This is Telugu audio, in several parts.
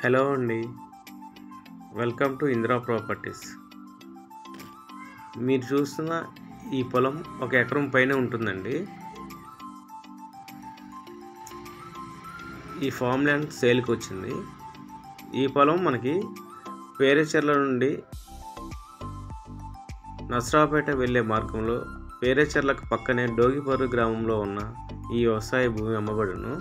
హలో అండి. Welcome to Indira properties. మీరు చూస్తున్న ఈ పొలం 1 ఎకరం పైన ఉంటుందండి. ఈ ఫామ్ ల్యాండ్ సేల్కి వచ్చింది. ఈ పొలం మనకి పేరేచెర్ల నుండి నసరాపేట వెళ్ళే మార్గంలో పేరేచెర్లకు పక్కనే డోగిపర్రు గ్రామంలో ఉన్న ఈ వ్యవసాయ భూమి అమ్మబడును.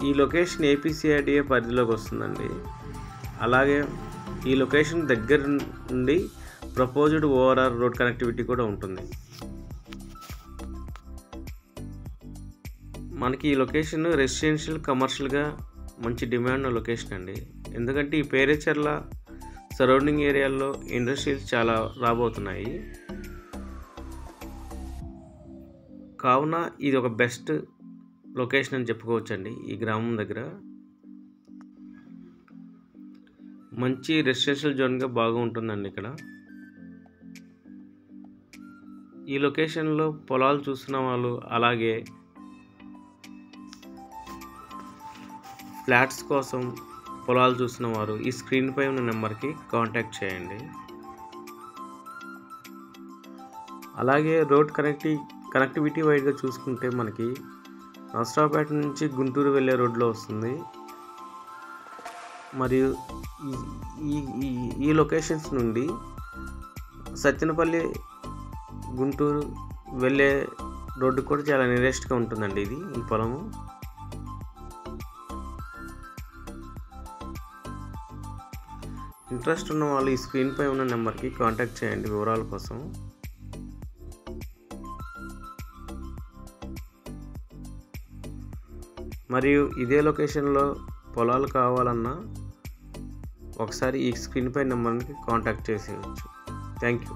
ఈ లొకేషన్ ఏపీసీఐడిఏ పరిధిలోకి వస్తుందండి. అలాగే ఈ లొకేషన్ దగ్గర నుండి ప్రపోజ్డ్ ఓఆర్ఆర్ రోడ్ కనెక్టివిటీ కూడా ఉంటుంది. మనకి ఈ లొకేషన్ రెసిడెన్షియల్ కమర్షియల్గా మంచి డిమాండ్ లొకేషన్ అండి. ఎందుకంటే ఈ పేరేచెర్ల సరౌండింగ్ ఏరియాల్లో ఇండస్ట్రీస్ చాలా రాబోతున్నాయి. కావున ఇది ఒక బెస్ట్ లొకేషన్ అని చెప్పుకోవచ్చండి. ఈ గ్రామం దగ్గర మంచి రెసిడెన్షియల్ జోన్గా బాగా ఉంటుందండి. ఇక్కడ ఈ లొకేషన్లో పొలాలు చూస్తున్న వాళ్ళు, అలాగే ఫ్లాట్స్ కోసం పొలాలు చూస్తున్న వారు ఈ స్క్రీన్ పై ఉన్న నెంబర్కి కాంటాక్ట్ చేయండి. అలాగే రోడ్ కనెక్టివిటీ వైడ్గా చూసుకుంటే మనకి నసరాపేట నుంచి గుంటూరు వెళ్ళే రోడ్లో వస్తుంది. మరియు ఈ లొకేషన్స్ నుండి సత్తెనపల్లి గుంటూరు వెళ్ళే రోడ్డు కూడా చాలా నియరెస్ట్గా ఉంటుందండి. ఈ పొలము ఇంట్రెస్ట్ ఉన్న వాళ్ళు ఈ స్క్రీన్ పై ఉన్న నెంబర్కి కాంటాక్ట్ చేయండి వివరాల కోసం. మరియు ఇదే లొకేషన్లో పొలాలు కావాలన్నా ఒకసారి ఈ స్క్రీన్ పై నెంబర్కి కాంటాక్ట్ చేసేయచ్చు. Thank you.